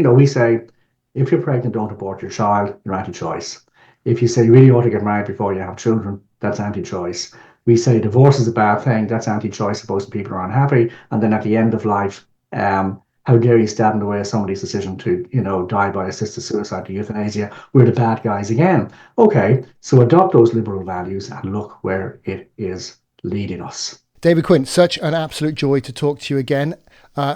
we say, if you're pregnant, don't abort your child, you're anti-choice. If you say you really ought to get married before you have children, that's anti-choice. We say divorce is a bad thing, that's anti-choice, supposed people are unhappy. And then at the end of life, how dare you stand in the way of somebody's decision to, die by assisted suicide, to euthanasia? We're the bad guys again. Okay, so adopt those liberal values and look where it is leading us. David Quinn, such an absolute joy to talk to you again.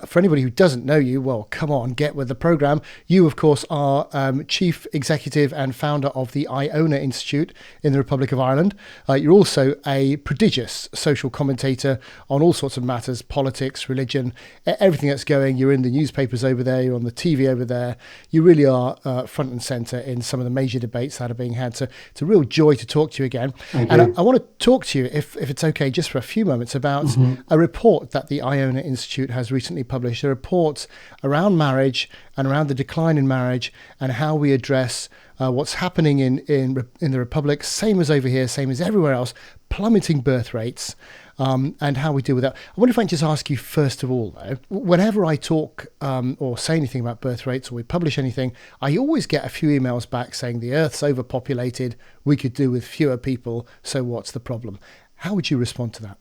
For anybody who doesn't know you, well, come on, get with the programme. You, of course, are Chief Executive and founder of the Iona Institute in the Republic of Ireland. You're also a prodigious social commentator on all sorts of matters, politics, religion, everything that's going. You're in the newspapers over there, you're on the TV over there. You really are front and centre in some of the major debates that are being had. So it's a real joy to talk to you again. And I want to talk to you, if it's okay, just for a few moments about a report that the Iona Institute has recently published, a report around marriage and around the decline in marriage and how we address what's happening in the Republic, same as over here, same as everywhere else, plummeting birth rates, and how we deal with that. I wonder if I can just ask you first of all, though, whenever I talk or say anything about birth rates or we publish anything, I always get a few emails back saying the Earth's overpopulated, we could do with fewer people, so what's the problem? How would you respond to that?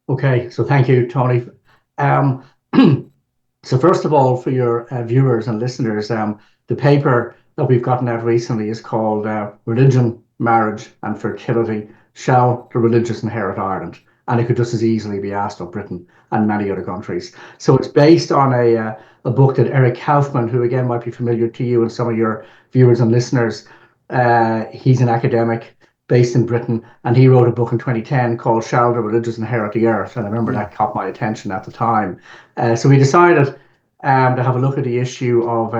Okay, so thank you, Tony. So first of all, for your viewers and listeners, the paper that we've gotten out recently is called Religion, Marriage and Fertility, Shall the Religious Inherit Ireland? And it could just as easily be asked of Britain and many other countries. So it's based on a book that Eric Kaufmann, who again might be familiar to you and some of your viewers and listeners, he's an academic based in Britain, and he wrote a book in 2010 called Shall the Religious Inherit the Earth? And I remember that caught my attention at the time. So we decided to have a look at the issue of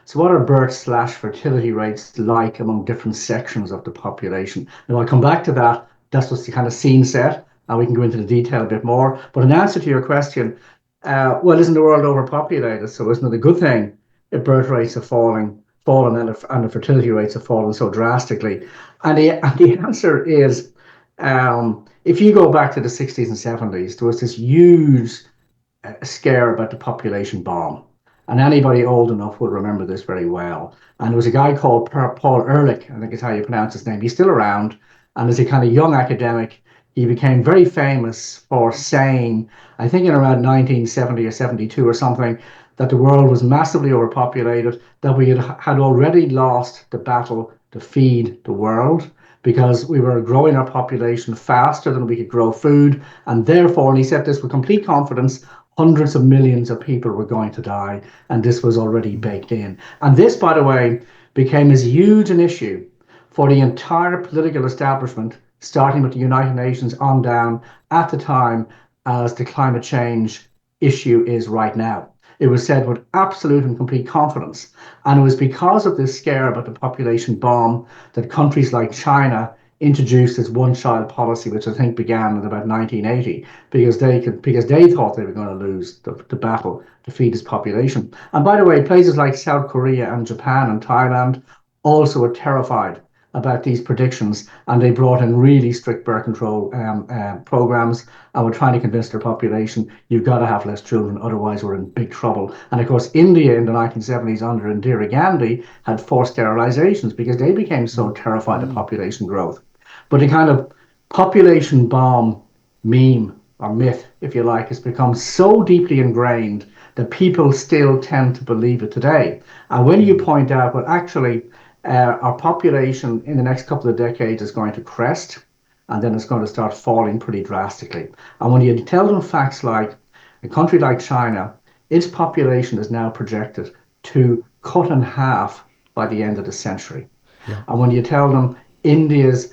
so what are birth/fertility rates like among different sections of the population? Now I'll come back to that. That's just the kind of scene set, and we can go into the detail a bit more. But in answer to your question, well, isn't the world overpopulated? So isn't it a good thing if birth rates are fallen and the fertility rates have fallen so drastically? And the answer is, if you go back to the 60s and 70s, there was this huge scare about the population bomb. And anybody old enough will remember this very well. And there was a guy called Paul Ehrlich, I think is how you pronounce his name. He's still around. And as a kind of young academic, he became very famous for saying, I think in around 1970 or 72 or something, that the world was massively overpopulated, that we had already lost the battle to feed the world because we were growing our population faster than we could grow food. And therefore, and he said this with complete confidence, hundreds of millions of people were going to die. And this was already baked in. And this, by the way, became as huge an issue for the entire political establishment, starting with the United Nations on down at the time, as the climate change issue is right now. It was said with absolute and complete confidence. And it was because of this scare about the population bomb that countries like China introduced this one-child policy, which I think began in about 1980, because they thought they were going to lose the battle to feed this population. And by the way, places like South Korea and Japan and Thailand also were terrified about these predictions, and they brought in really strict birth control programs, and were trying to convince their population, you've got to have less children, otherwise we're in big trouble. And of course, India in the 1970s under Indira Gandhi had forced sterilizations because they became so terrified of population growth. But the kind of population bomb meme or myth, if you like, has become so deeply ingrained that people still tend to believe it today. And when you point out, well, actually, our population in the next couple of decades is going to crest, and then it's going to start falling pretty drastically. And when you tell them facts like a country like China, its population is now projected to cut in half by the end of the century. Yeah. And when you tell them India's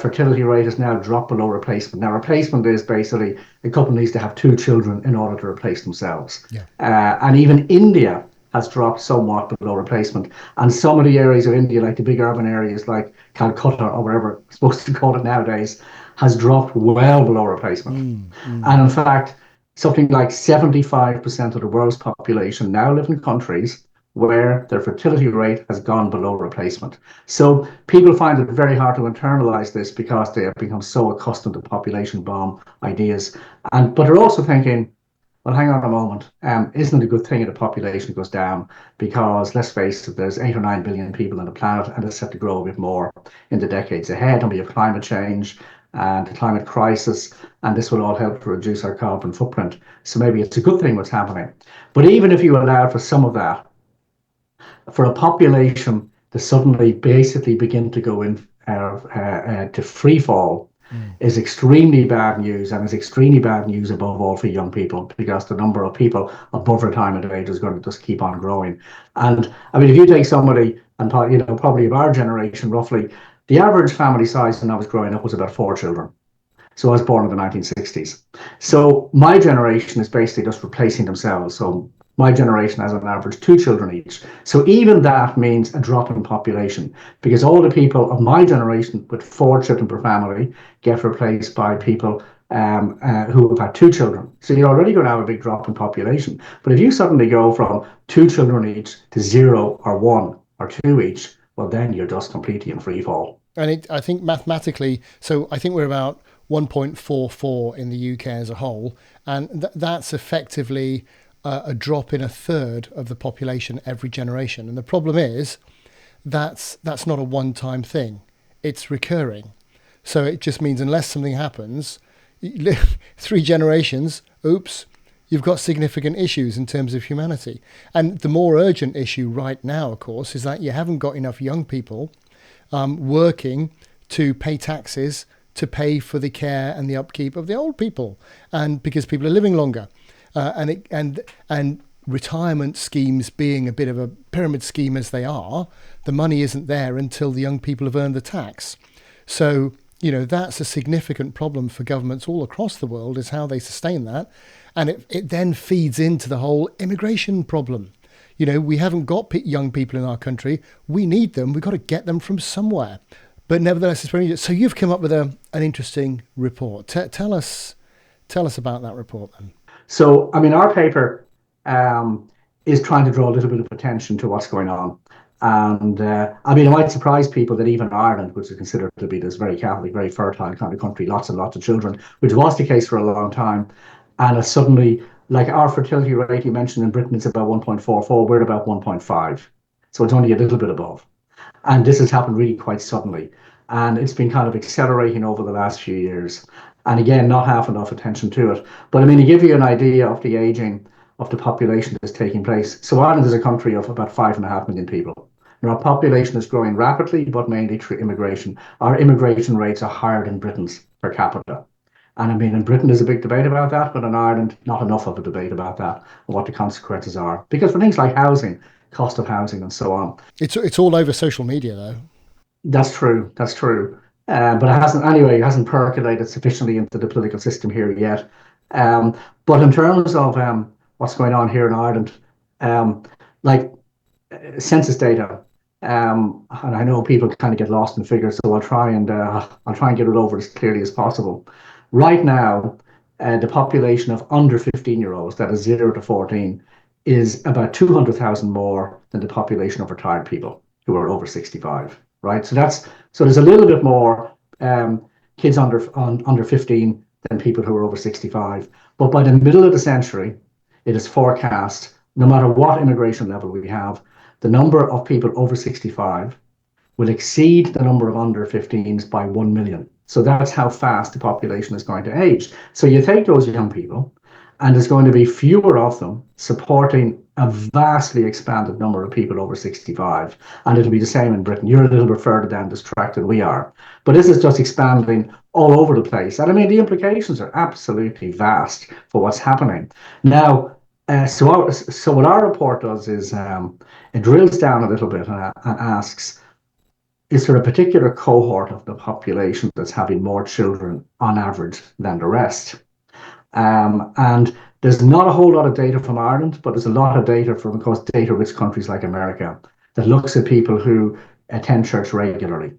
fertility rate has now dropped below replacement. Now, replacement is basically a couple needs to have 2 children in order to replace themselves. Yeah. And even India has dropped somewhat below replacement. And some of the areas of India, like the big urban areas like Calcutta or whatever we're supposed to call it nowadays, has dropped well below replacement. And in fact, something like 75% of the world's population now live in countries where their fertility rate has gone below replacement. So people find it very hard to internalize this because they have become so accustomed to population bomb ideas. But they're also thinking, well, hang on a moment. Isn't it a good thing if the population goes down? Because let's face it, there's 8 or 9 billion people on the planet, and it's set to grow a bit more in the decades ahead. And we have climate change and the climate crisis, and this will all help to reduce our carbon footprint. So maybe it's a good thing what's happening. But even if you allow for some of that, for a population to suddenly basically begin to go in to free fall is extremely bad news, and is extremely bad news above all for young people, because the number of people above retirement age is going to just keep on growing. And I mean, if you take somebody and probably of our generation, roughly, the average family size when I was growing up was about 4 children. So I was born in the 1960s. So my generation is basically just replacing themselves. So my generation has on average 2 children each. So even that means a drop in population, because all the people of my generation with 4 children per family get replaced by people who have had 2 children. So you're already going to have a big drop in population. But if you suddenly go from 2 children each to 0 or 1 or 2 each, well, then you're just completely in free fall. And I think mathematically, so I think we're about 1.44 in the UK as a whole, and that's effectively a drop in a third of the population every generation. And the problem is that's not a one-time thing. It's recurring. So it just means unless something happens, 3 generations, oops, you've got significant issues in terms of humanity. And the more urgent issue right now, of course, is that you haven't got enough young people working to pay taxes, to pay for the care and the upkeep of the old people, and because people are living longer, and retirement schemes being a bit of a pyramid scheme as they are, the money isn't there until the young people have earned the tax. So that's a significant problem for governments all across the world, is how they sustain that, and it then feeds into the whole immigration problem. We haven't got young people in our country. We need them. We've got to get them from somewhere. But nevertheless, it's very. So you've come up with an interesting report. Tell us about that report then. So, I mean, our paper is trying to draw a little bit of attention to what's going on. And I mean, it might surprise people that even Ireland, which is considered to be this very Catholic, very fertile kind of country, lots and lots of children, which was the case for a long time, and it's suddenly, like our fertility rate, you mentioned in Britain, it's about 1.44, we're about 1.5. So it's only a little bit above. And this has happened really quite suddenly. And it's been kind of accelerating over the last few years. And again, not half enough attention to it. But I mean, to give you an idea of the aging of the population that's taking place. So Ireland is a country of about 5.5 million people. Now, our population is growing rapidly, but mainly through immigration. Our immigration rates are higher than Britain's per capita. And I mean, in Britain, there's a big debate about that, but in Ireland, not enough of a debate about that and what the consequences are. Because for things like housing, cost of housing and so on. It's all over social media, though. That's true. That's true. But it hasn't percolated sufficiently into the political system here yet. But in terms of what's going on here in Ireland, like census data, and I know people kind of get lost in figures, so I'll try and get it over as clearly as possible. Right now, the population of under 15-year-olds, that is 0 to 14, is about 200,000 more than the population of retired people who are over 65. Right, so there's a little bit more kids under 15 than people who are over 65. But by the middle of the century, it is forecast, no matter what immigration level we have, the number of people over 65 will exceed the number of under 15s by 1 million. So that's how fast the population is going to age. So you take those young people, and there's going to be fewer of them supporting a vastly expanded number of people over 65. And it'll be the same in Britain. You're a little bit further down this track than we are. But this is just expanding all over the place. And I mean, the implications are absolutely vast for what's happening. Now, so what our report does is it drills down a little bit and asks, is there a particular cohort of the population that's having more children on average than the rest? And there's not a whole lot of data from Ireland, but there's a lot of data from, of course, data-rich countries like America that looks at people who attend church regularly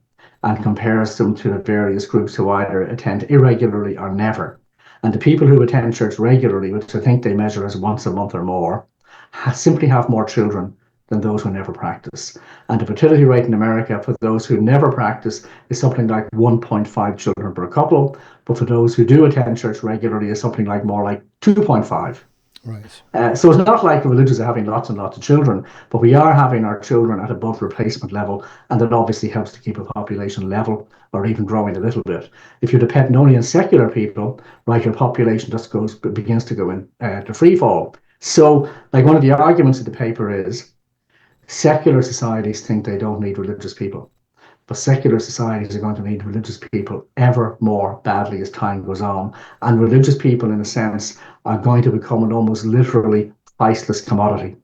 and compares them to the various groups who either attend irregularly or never. And the people who attend church regularly, which I think they measure as once a month or more, simply have more children than those who never practice. And the fertility rate in America for those who never practice is something like 1.5 children per couple, but for those who do attend church regularly is something like more like 2.5. Right. So it's not like the religious are having lots and lots of children, but we are having our children at above replacement level, and that obviously helps to keep a population level or even growing a little bit. If you're dependent only on secular people, right, your population just begins to go in to free fall. So, like one of the arguments of the paper is secular societies think they don't need religious people. But secular societies are going to need religious people ever more badly as time goes on. And religious people, in a sense, are going to become an almost literally priceless commodity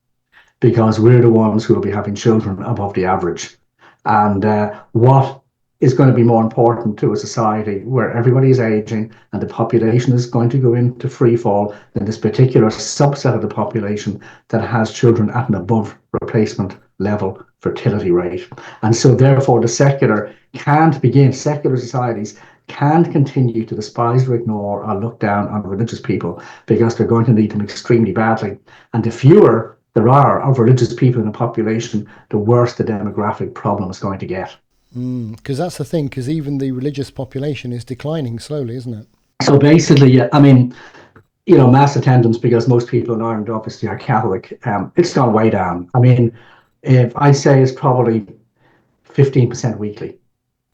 because we're the ones who will be having children above the average. And what is going to be more important to a society where everybody is aging and the population is going to go into free fall than this particular subset of the population that has children at an above replacement level fertility rate. And so therefore secular societies can't continue to despise or ignore or look down on religious people because they're going to need them extremely badly. And the fewer there are of religious people in a population, the worse the demographic problem is going to get. Because that's the thing, because even the religious population is declining slowly, isn't it? So basically, yeah, I mean, mass attendance because most people in Ireland obviously are Catholic. It's gone way down. I mean, if I'd say it's probably 15% weekly.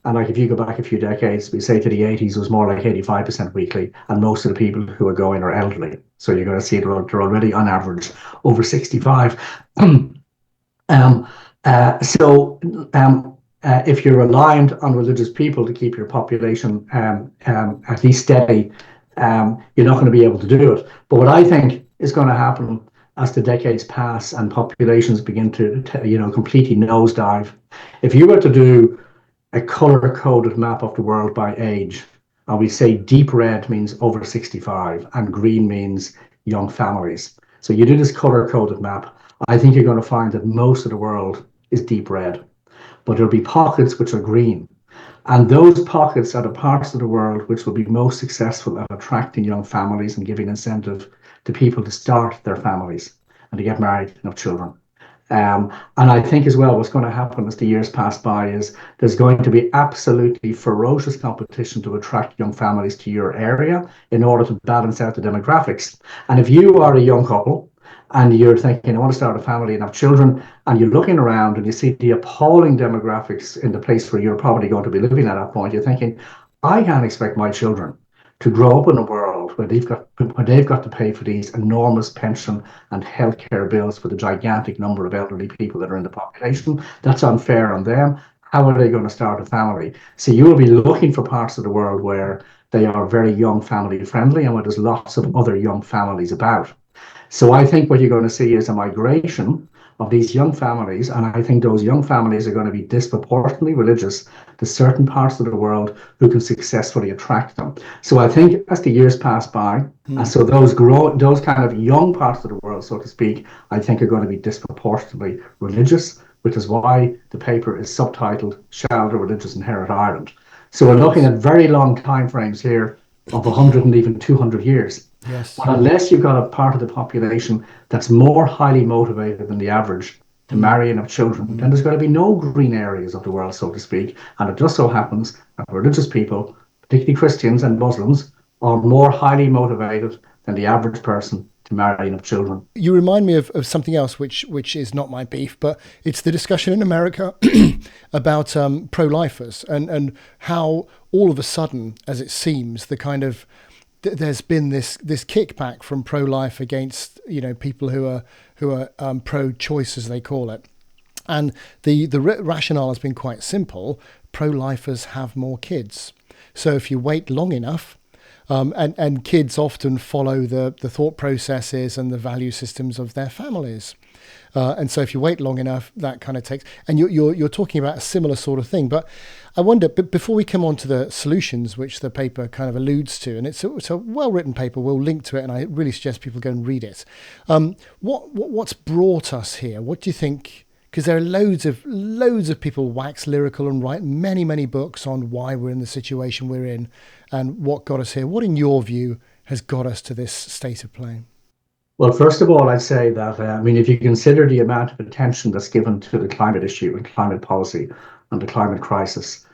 And like if you go back a few decades, we say to the 80s, it was more like 85% weekly. And most of the people who are going are elderly. So you're going to see they're already on average over 65. Um, so if you're reliant on religious people to keep your population at least steady, you're not going to be able to do it. But what I think is going to happen as the decades pass and populations begin to completely nosedive, if you were to do a color coded map of the world by age, and we say deep red means over 65 and green means young families. So you do this color coded map, I think you're going to find that most of the world is deep red, but there'll be pockets which are green. And those pockets are the parts of the world which will be most successful at attracting young families and giving incentive to people to start their families and to get married and have children. And I think as well, what's going to happen as the years pass by is there's going to be absolutely ferocious competition to attract young families to your area in order to balance out the demographics. And if you are a young couple and you're thinking, I want to start a family and have children, and you're looking around and you see the appalling demographics in the place where you're probably going to be living at that point, you're thinking, I can't expect my children to grow up in a world where they've got to pay for these enormous pension and healthcare bills for the gigantic number of elderly people that are in the population. That's unfair on them. How are they going to start a family? So you will be looking for parts of the world where they are very young family friendly and where there's lots of other young families about. So I think what you're going to see is a migration of these young families, and I think those young families are going to be disproportionately religious to certain parts of the world who can successfully attract them. So I think as the years pass by, and so those kind of young parts of the world, so to speak, I think are going to be disproportionately religious, which is why the paper is subtitled "Shall the Religious Inherit Ireland?" So we're looking at very long time frames here of 100 and even 200 years. Yes. But unless you've got a part of the population that's more highly motivated than the average to marry and have children, then there's going to be no green areas of the world, so to speak. And it just so happens that religious people, particularly Christians and Muslims, are more highly motivated than the average person to marry and have children. You remind me of something else, which is not my beef, but it's the discussion in America about pro-lifers and how all of a sudden, as it seems, the kind of there's been this kickback from pro-life against people who are pro-choice, as they call it, and the rationale has been quite simple: pro-lifers have more kids, so if you wait long enough. And kids often follow the thought processes and the value systems of their families. And so if you wait long enough, that kind of takes... And you're talking about a similar sort of thing. But I wonder, before we come on to the solutions, which the paper kind of alludes to, and it's a well-written paper, we'll link to it, and I really suggest people go and read it. What's brought us here? What do you think... Because there are loads of people wax lyrical and write many, many books on why we're in the situation we're in and what got us here. What, in your view, has got us to this state of play? Well, first of all, I'd say that, if you consider the amount of attention that's given to the climate issue and climate policy and the climate crisis,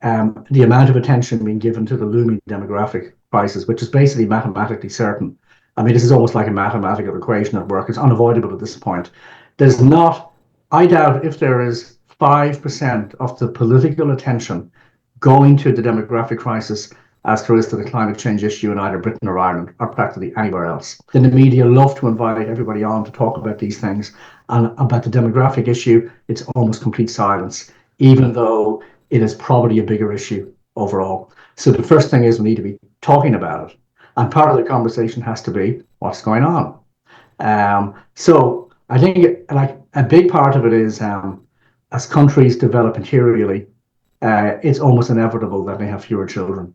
the amount of attention being given to the looming demographic crisis, which is basically mathematically certain I mean, this is almost like a mathematical equation at work. It's unavoidable at this point. There's not, I doubt if there is 5% of the political attention going to the demographic crisis as there is to the climate change issue in either Britain or Ireland or practically anywhere else. Then the media love to invite everybody on to talk about these things. And about the demographic issue, it's almost complete silence, even though it is probably a bigger issue overall. So the first thing is we need to be talking about it. And part of the conversation has to be what's going on. So I think like a big part of it is as countries develop materially, it's almost inevitable that they have fewer children.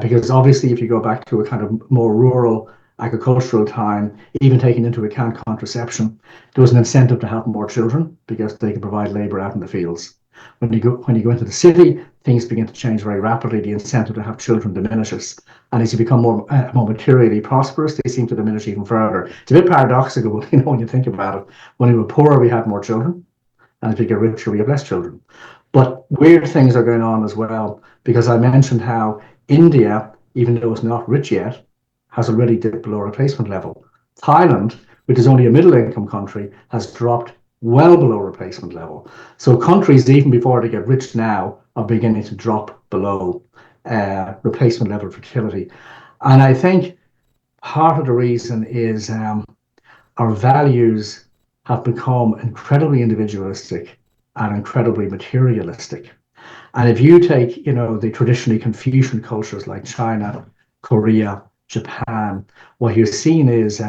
Because obviously, if you go back to a kind of more rural agricultural time, even taking into account contraception, there was an incentive to have more children because they could provide labor out in the fields. When you go into the city, things begin to change very rapidly. The incentive to have children diminishes, and as you become more materially prosperous, they seem to diminish even further. It's a bit paradoxical, when you think about it. When we were poor, we had more children, and as we get richer, we have less children. But weird things are going on as well, because I mentioned how India, even though it's not rich yet, has already dipped below replacement level. Thailand, which is only a middle income country, has dropped well below replacement level. So countries, even before they get rich now, are beginning to drop below replacement level fertility. And I think part of the reason is our values have become incredibly individualistic and incredibly materialistic. And if you take, the traditionally Confucian cultures like China, Korea, Japan, what you're seeing is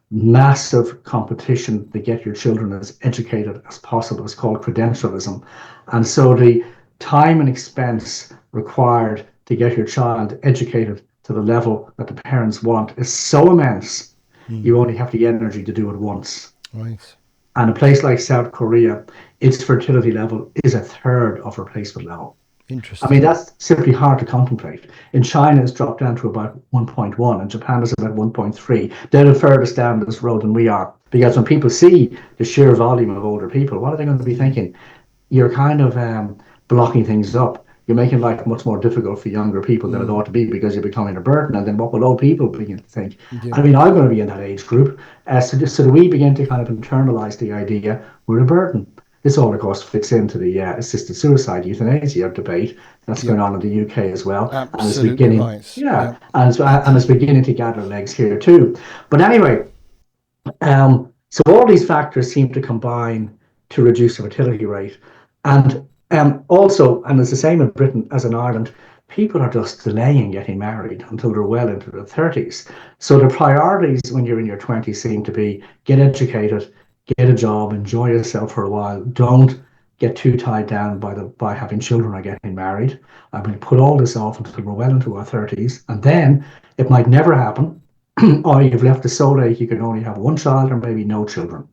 massive competition to get your children as educated as possible. It's called credentialism. And so the time and expense required to get your child educated to the level that the parents want is so immense, you only have the energy to do it once. Right. And a place like South Korea, its fertility level is a third of replacement level. Interesting. I mean, that's simply hard to contemplate. In China, it's dropped down to about 1.1, and Japan is about 1.3. They're the furthest down this road than we are. Because when people see the sheer volume of older people, what are they going to be thinking? You're kind of blocking things up. You're making life much more difficult for younger people than it ought to be because you're becoming a burden. And then what will old people begin to think? Yeah. I mean, I'm going to be in that age group. So we begin to kind of internalize the idea we're a burden. This all, of course, fits into the assisted suicide euthanasia debate that's going on in the UK as well. Absolutely and it's beginning, right. yeah, and it's beginning to gather legs here too. But anyway, so all these factors seem to combine to reduce the fertility rate. And also, and it's the same in Britain as in Ireland, people are just delaying getting married until they're well into their 30s. So the priorities when you're in your 20s seem to be get educated, get a job, enjoy yourself for a while. Don't get too tied down by having children or getting married. I mean, put all this off until we're well into our 30s. And then it might never happen, or you've left it so late you can only have one child or maybe no children.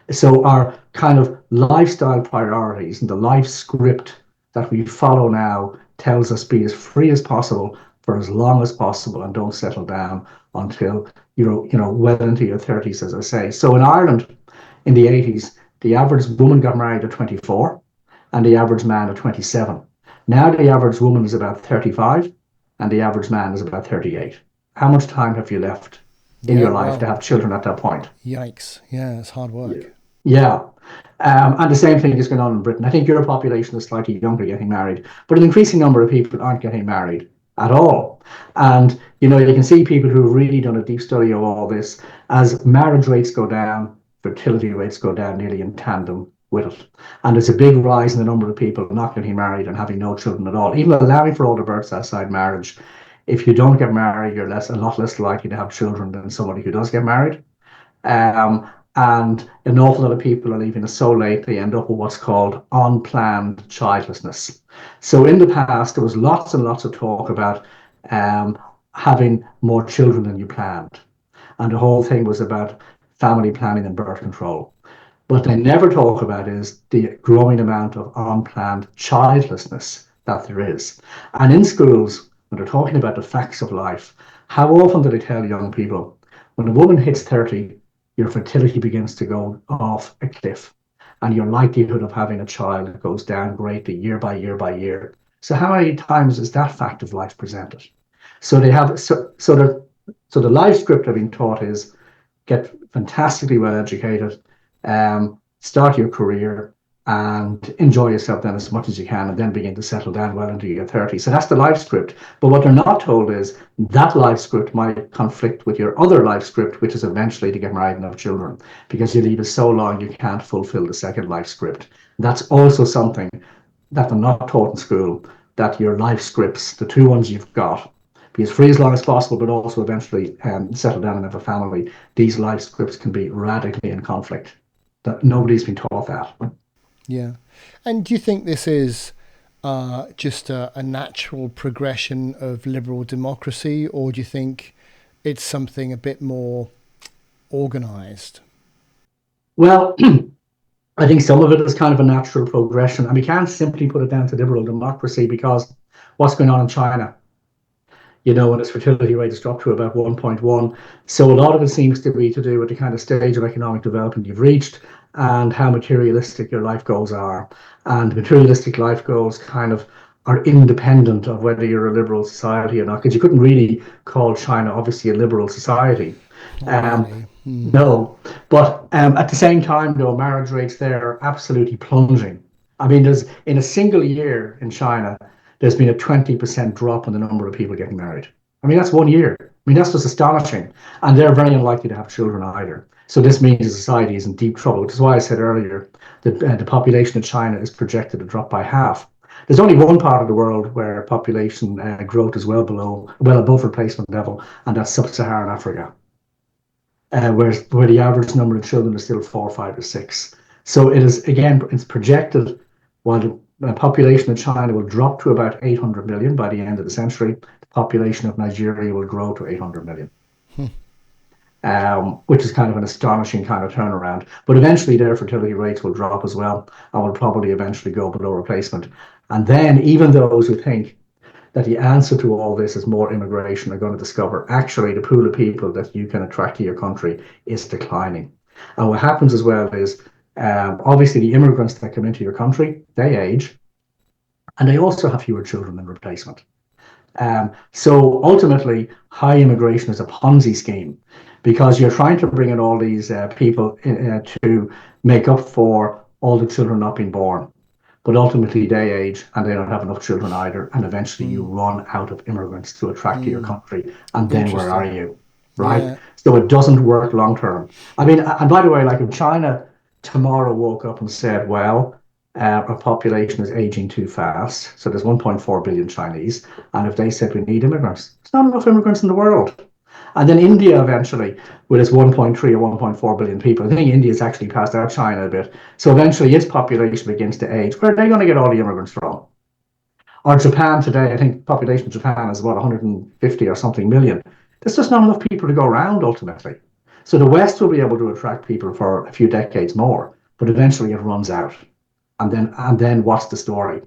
So our kind of lifestyle priorities and the life script that we follow now tells us be as free as possible for as long as possible and don't settle down until well into your 30s, as I say. So in Ireland in the 80s, the average woman got married at 24 and the average man at 27. Now the average woman is about 35 and the average man is about 38. How much time have you left in your life to have children at that point? Yikes. Yeah, it's hard work. Yeah. And the same thing is going on in Britain. I think your population is slightly younger getting married, but an increasing number of people aren't getting married at all. And, you can see people who have really done a deep study of all this. As marriage rates go down, fertility rates go down nearly in tandem with it. And there's a big rise in the number of people not getting married and having no children at all, even allowing for all the births outside marriage. If you don't get married, you're a lot less likely to have children than somebody who does get married. And an awful lot of people are leaving us so late, they end up with what's called unplanned childlessness. So in the past, there was lots and lots of talk about having more children than you planned. And the whole thing was about family planning and birth control. What they never talk about is the growing amount of unplanned childlessness that there is. And in schools, when they're talking about the facts of life, how often do they tell young people, when a woman hits 30, your fertility begins to go off a cliff and your likelihood of having a child goes down greatly year by year by year. So how many times is that fact of life presented? So they have, so they're So the life script I've been taught is get fantastically well educated, start your career, and enjoy yourself then as much as you can, and then begin to settle down well into your 30s. So that's the life script. But what they're not told is that life script might conflict with your other life script, which is eventually to get married and have children, because you leave it so long you can't fulfill the second life script. That's also something that they're not taught in school, that your life scripts, the two ones you've got, be as free as long as possible, but also eventually settle down and have a family. These life scripts can be radically in conflict. That nobody's been taught that. Yeah. And do you think this is just a natural progression of liberal democracy, or do you think it's something a bit more organized? Well, I think some of it is kind of a natural progression, and we can't simply put it down to liberal democracy because what's going on in China, when its fertility rate has dropped to about 1.1. So a lot of it seems to be to do with the kind of stage of economic development you've reached and how materialistic your life goals are. And materialistic life goals kind of are independent of whether you're a liberal society or not, because you couldn't really call China obviously a liberal society. Not Um, really. no, but at the same time, though, marriage rates there are absolutely plunging. I mean, there's in a single year in China, there's been a 20% drop in the number of people getting married. I mean, that's 1 year. I mean, that's just astonishing. And they're very unlikely to have children either. So this means the society is in deep trouble, which is why I said earlier that the population of China is projected to drop by half. There's only one part of the world where population growth is well above replacement level, and that's sub-Saharan Africa, where the average number of children is still four, five, or six. So it is again, it's projected while the population of China will drop to about 800 million by the end of the century, the population of Nigeria will grow to 800 million. Which is kind of an astonishing kind of turnaround. But eventually their fertility rates will drop as well and will probably eventually go below replacement. And then even those who think that the answer to all this is more immigration are going to discover actually the pool of people that you can attract to your country is declining. And what happens as well is obviously the immigrants that come into your country, they age and they also have fewer children than replacement. So ultimately, high immigration is a Ponzi scheme because you're trying to bring in all these people to make up for all the children not being born. But ultimately, they age and they don't have enough children either. And eventually, you run out of immigrants to attract to your country. And then where are Interesting. you? Right? Yeah. So it doesn't work long term. I mean, and by the way, like if China tomorrow woke up and said, well, our population is aging too fast. So there's 1.4 billion Chinese. And if they said we need immigrants, there's not enough immigrants in the world. And then India eventually, with its 1.3 or 1.4 billion people, I think India's actually passed out China a bit. So eventually its population begins to age. Where are they going to get all the immigrants from? Or Japan today, I think population of Japan is about 150 or something million. There's just not enough people to go around ultimately. So the West will be able to attract people for a few decades more, but eventually it runs out. And then what's the story?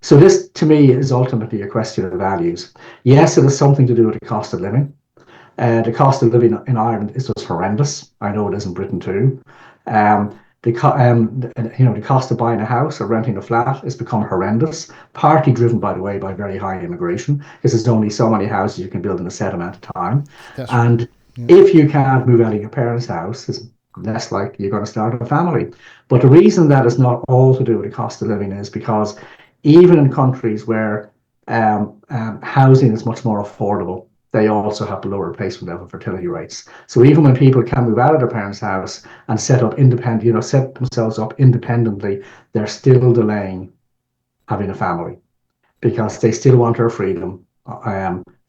So this to me is ultimately a question of values. Yes, it has something to do with the cost of living. The cost of living in Ireland is just horrendous. I know it is in Britain too. The cost of buying a house or renting a flat has become horrendous, partly driven, by the way, by very high immigration, because there's only so many houses you can build in a set amount of time. That's right. And Yeah. if you can't move out of your parents' house, it's less likely you're going to start a family. But the reason that is not all to do with the cost of living is because even in countries where housing is much more affordable, they also have lower replacement level fertility rates. So even when people can move out of their parents' house and set themselves up independently, they're still delaying having a family because they still want their freedom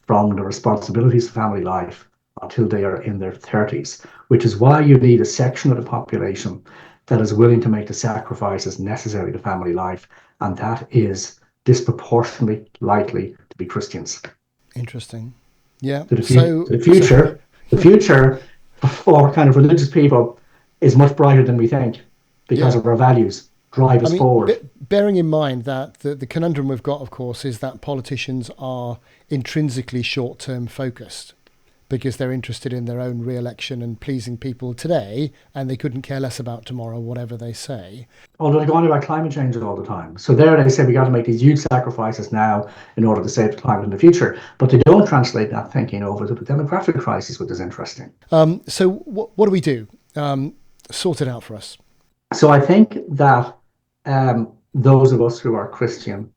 from the responsibilities of family life until they are in their 30s, which is why you need a section of the population that is willing to make the sacrifices necessary to family life, and that is disproportionately likely to be Christians. Interesting. Yeah. To the, So, to the so future, the future for kind of religious people is much brighter than we think because yeah. of our values drive I us mean, forward. bearing in mind that the conundrum we've got, of course, is that politicians are intrinsically short-term focused. because they're interested in their own re-election and pleasing people today, and they couldn't care less about tomorrow, whatever they say. Although they're going about climate change all the time. So there they say we got to make these huge sacrifices now in order to save the climate in the future. But they don't translate that thinking over to the demographic crisis, which is interesting. So what do we do? Sort it out for us. So I think that those of us who are Christian,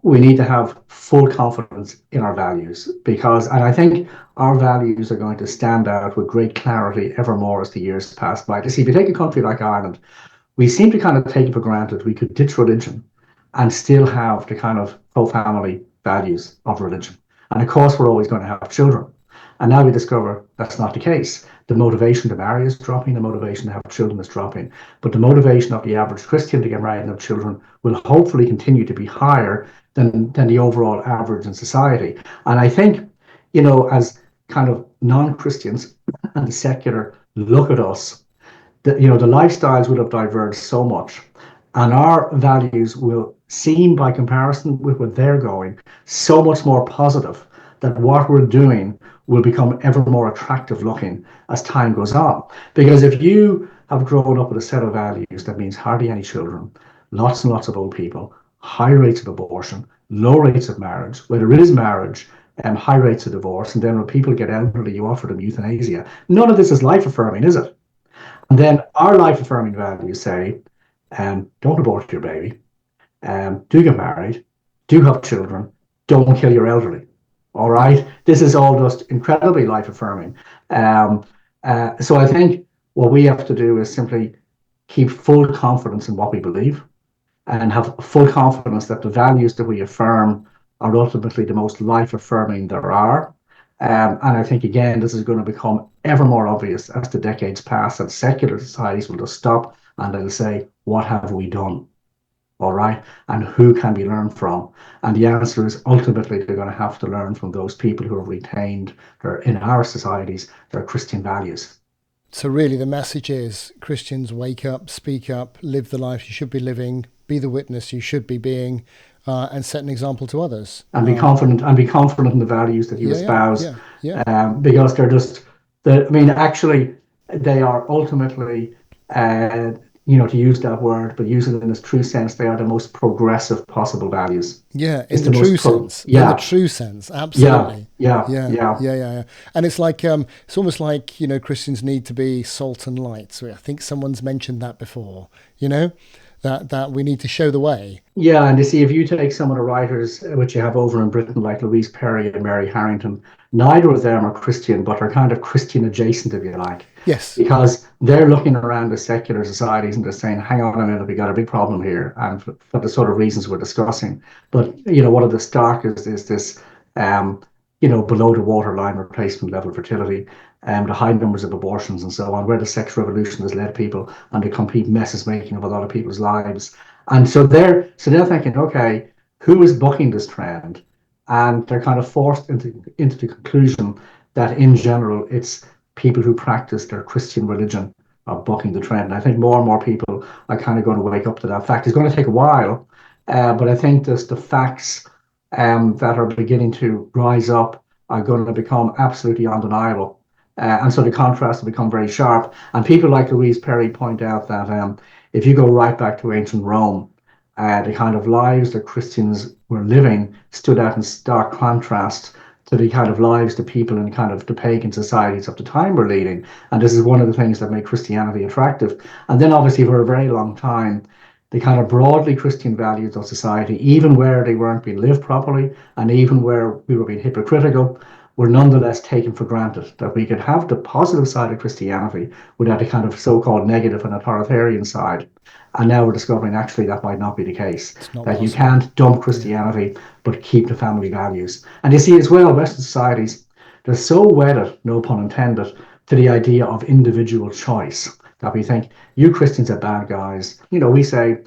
we need to have full confidence in our values and I think our values are going to stand out with great clarity ever more as the years pass by. You see, if you take a country like Ireland, we seem to kind of take it for granted we could ditch religion and still have the kind of pro-family values of religion. And of course, we're always going to have children. And now we discover that's not the case. The motivation to marry is dropping, the motivation to have children is dropping. But the motivation of the average Christian to get married and have children will hopefully continue to be higher than the overall average in society. And I think, as kind of non-Christians and the secular look at us, the lifestyles will have diverged so much. And our values will seem, by comparison with where they're going, so much more positive that what we're doing will become ever more attractive looking as time goes on. Because if you have grown up with a set of values that means hardly any children, lots and lots of old people, high rates of abortion, low rates of marriage, where there is marriage, high rates of divorce, and then when people get elderly, you offer them euthanasia. None of this is life affirming, is it? And then our life affirming values say, don't abort your baby, do get married, do have children, don't kill your elderly. All right. This is all just incredibly life affirming. So I think what we have to do is simply keep full confidence in what we believe and have full confidence that the values that we affirm are ultimately the most life affirming there are. And I think, again, this is going to become ever more obvious as the decades pass, and secular societies will just stop and they'll say, what have we done? All right. And who can we learn from? And the answer is ultimately they're going to have to learn from those people who have retained in our societies their Christian values. So really the message is Christians, wake up, speak up, live the life you should be living, be the witness you should be being, and set an example to others. And be confident in the values that you espouse. Because they're just, actually, they are ultimately, to use that word, but use it in its true sense, they are the most progressive possible values. Yeah, in the true sense. In the true sense, absolutely. Yeah. And it's like, it's almost like, Christians need to be salt and light. So I think someone's mentioned that before, that we need to show the way. Yeah, and you see, if you take some of the writers which you have over in Britain, like Louise Perry and Mary Harrington, neither of them are Christian, but are kind of Christian adjacent, if you like. Yes. Because they're looking around the secular societies and they're saying, hang on a minute, we got a big problem here, and for the sort of reasons we're discussing. But, one of the starkest is this, below the waterline replacement level fertility, the high numbers of abortions and so on, where the sex revolution has led people and the complete messes making of a lot of people's lives. And so they're thinking, okay, who is bucking this trend? And they're kind of forced into the conclusion that in general, it's people who practice their Christian religion are bucking the trend. And I think more and more people are kind of going to wake up to that fact. It's going to take a while, but I think the facts that are beginning to rise up are going to become absolutely undeniable. And so the contrast will become very sharp. And people like Louise Perry point out that if you go right back to ancient Rome, the kind of lives that Christians were living stood out in stark contrast to the kind of lives the people in kind of the pagan societies of the time were leading. And this is one of the things that made Christianity attractive. And then obviously for a very long time, the kind of broadly Christian values of society, even where they weren't being lived properly and even where we were being hypocritical, were nonetheless taken for granted, that we could have the positive side of Christianity without the kind of so-called negative and authoritarian side. And now we're discovering actually that might not be the case, that possible. You can't dump Christianity, but keep the family values. And you see as well, Western societies, they're so wedded, no pun intended, to the idea of individual choice that we think, you Christians are bad guys. We say,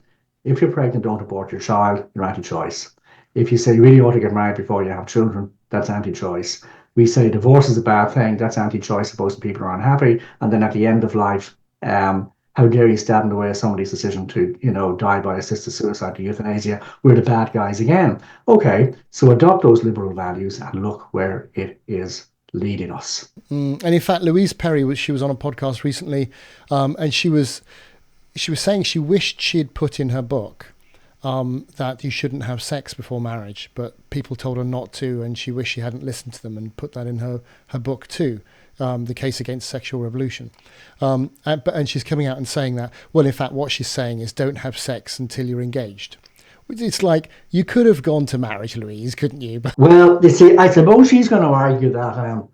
if you're pregnant, don't abort your child, you're anti-choice. If you say you really ought to get married before you have children, that's anti-choice. We say divorce is a bad thing, that's anti-choice, supposed to people are unhappy. And then at the end of life, how dare you stand in the way of somebody's decision to, die by assisted suicide, to euthanasia? We're the bad guys again. Okay, so adopt those liberal values and look where it is leading us. And in fact, Louise Perry she was on a podcast recently, and she was saying she wished she had put in her book that you shouldn't have sex before marriage, but people told her not to, and she wished she hadn't listened to them and put that in her book too. The Case Against Sexual Revolution. And she's coming out and saying that, well, in fact, what she's saying is don't have sex until you're engaged. It's like, you could have gone to marriage, Louise, couldn't you? Well, you see, I suppose she's going to argue that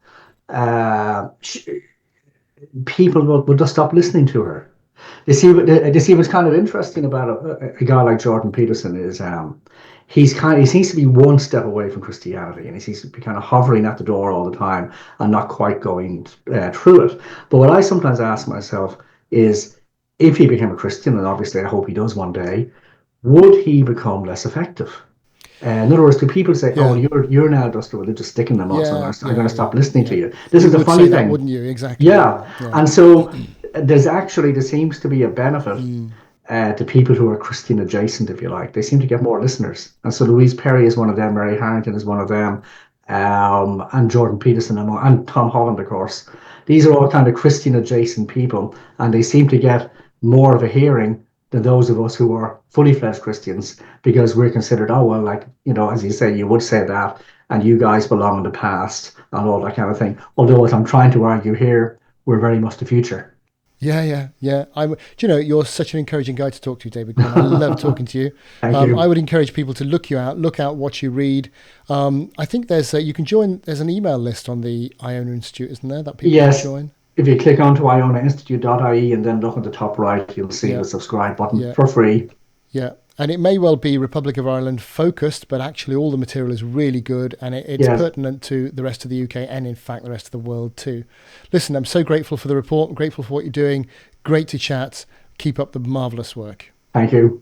people will just stop listening to her. You see what's kind of interesting about a guy like Jordan Peterson is he seems to be one step away from Christianity, and he seems to be kind of hovering at the door all the time and not quite going through it. But what I sometimes ask myself is, if he became a Christian, and obviously I hope he does one day, would he become less effective? In other words, do people say, "Oh, you're now just a religious stick in the mud, so I'm going to stop listening to you"? This is a funny thing, that, wouldn't you? Exactly. Yeah. And so there seems to be a benefit to people who are Christian adjacent, if you like. They seem to get more listeners, and so Louise Perry is one of them, Mary Harrington is one of them, and Jordan Peterson and Tom Holland, of course. These are all kind of Christian adjacent people, and they seem to get more of a hearing than those of us who are fully fledged Christians, because we're considered, oh, well, like, as you say, you would say that, and you guys belong in the past and all that kind of thing. Although, as I'm trying to argue here, we're very much the future. Yeah. You're such an encouraging guy to talk to, David. I love talking to you. Thank you. I would encourage people to look out what you read. I think there's an email list on the Iona Institute, isn't there, that people can join? If you click onto ionainstitute.ie and then look at the top right, you'll see the subscribe button for free. Yeah. And it may well be Republic of Ireland focused, but actually all the material is really good, and it's pertinent to the rest of the UK and, in fact, the rest of the world too. Listen, I'm so grateful for the report, grateful for what you're doing. Great to chat. Keep up the marvellous work. Thank you.